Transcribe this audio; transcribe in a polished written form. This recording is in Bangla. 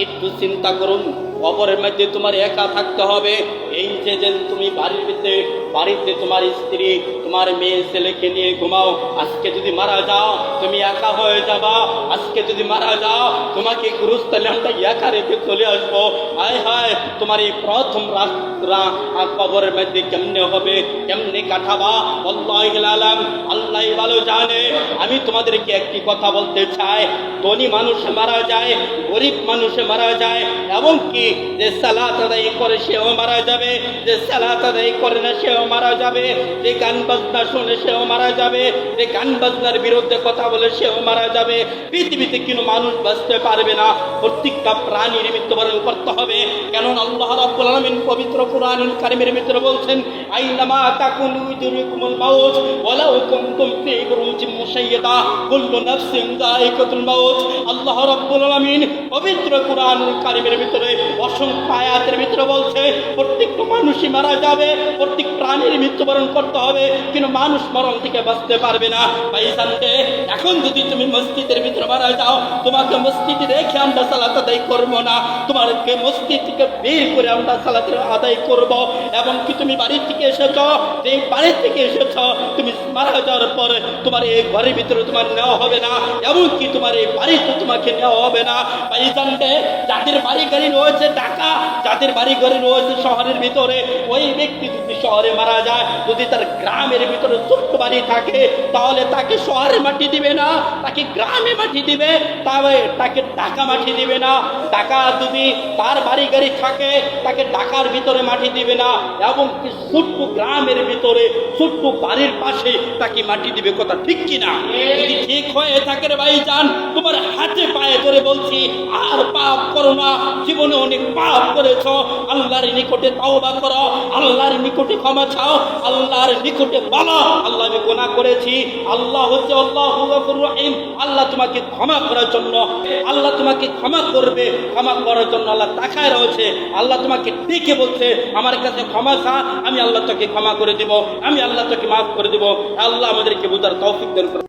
একটু চিন্তা করুন, কবরের মধ্যে তোমার একা থাকতে হবে। এই যে তুমি বাড়িতে তোমার স্ত্রী তোমার মেয়ে ছেলেকে নিয়ে ঘুমাও, আজকে যদি মারা যাও তুমি একা হয়ে যাবা। আজকে যদি মারা যাও তোমাকে গুরুস্থানে আমরা একা রেখে চলে আসবো। হায় হায়, তোমার এই প্রথম রাস্তা কবরের মধ্যে কেমনে হবে, কেমনে কাটাবা? আল্লাহুল আলাম, আল্লাহ ভালো জানে। আমি তোমাদেরকে একটি কথা বলতে চাই, ধনী মানুষ মারা যায়, গরিব মানুষ মারা যায়, এবং কি যে সালাত আদায় করে সেও মারা যাবে, যে সালাত আদায় করে না সেও মারা যাবে, যে গান বাজনা শুনে সেও মারা যাবে, যে গান বাজনার বিরুদ্ধে কথা বলে সেও মারা যাবে। পৃথিবীতে কোনো মানুষ বাঁচতে পারবে না, প্রত্যেকটা প্রাণীর মৃত্যুবরণ করতে হবে। কেননা আল্লাহ রাব্বুল আলামিন পবিত্র কুরআনুল কারীমের ভিতরে বলছেন, আইনামা তাকুনু ইদরিকুমুল মাউত ওয়ালাউ কুনতুম ফি বুরুজিন মুশাইয়াদা কুল্লু নাফসিন যায়িকাতুল মাউত। আল্লাহ রাব্বুল আলামিন পবিত্র কুরআনুল কারীমের ভিতরে অসংখ্য আয়াতের ভিতরে বলছে প্রত্যেকটা মানুষই মারা যাবে, প্রত্যেক প্রাণীর মৃত্যুবরণ করতে হবে, কিন্তু মানুষ মরণ থেকে বাঁচতে পারবে না। ভাইজানকে, এখন যদি তুমি মসজিদের ভিতরে মারা যাও, তোমাকে মসজিদে রেখে আমরা সালাত আদায় করবো না, তোমাকে মসজিদ থেকে বের করে আমরা সালাত আদায় করব। এবং কি তুমি বাড়ি থেকে এসেছ, যে বাড়ি থেকে এসেছ তুমি মারা যাওয়ার পরে তোমার এই ঘরের ভিতরে তোমার নেওয়া হবে না, এমনকি তোমার এই বাড়িতে তোমাকে নেওয়া হবে না। ভাইজানকে, যাদের বাড়ি গাড়ি রয়েছে ঢাকা, যাদের বাড়ি গাড়ি রয়েছে শহরের ভিতরে, ওই ব্যক্তি যদি শহরে মারা যায়, যদি তার গ্রামের ভিতরে ছোট্ট বাড়ি থাকে, তাহলে তাকে শহরে মাটি দিবে না, তাকে গ্রামে মাটি দিবে, তবে তাকে ঢাকা মাটি দিবে না। ঢাকা যদি তার বাড়ি গাড়ি থাকে, তাকে ঢাকার ভিতরে মাটি দিবে না, এবং ছোট্ট গ্রামের ভিতরে ছোট্ট বাড়ির পাশে তাকে মাটি দিবে। কথা ঠিক কিনা? যদি ঠিক হয়ে থাকে রে ভাইজান, তোমার হাতে পায়ে ধরে বলছি, আর পাপ করো না। জীবনে অনেক পাপ করেছ, আল্লাহর নিকটে তওবা করো, আল্লাহর নিকটে ক্ষমা চাও, আল্লাহর নিকটে বলো, আল্লাহ আমি গুনাহ করেছি। আল্লাহ হচ্ছে আল্লাহু গফুর রহিম, আল্লাহ তোমাকে ক্ষমা করার জন্য, আল্লাহ তোমাকে ক্ষমা করবে, ক্ষমা করার জন্য আল্লাহ তাকায় রয়েছে। আল্লাহ তোমাকে ডেকে বলছে, আমার কাছে ক্ষমা চা, আমি আল্লাহ তোকে ক্ষমা করে দিব, আমি আল্লাহ তোকে মাফ করে দিব। আল্লাহ আমাদেরকে বুঝার তৌফিক দান করুন।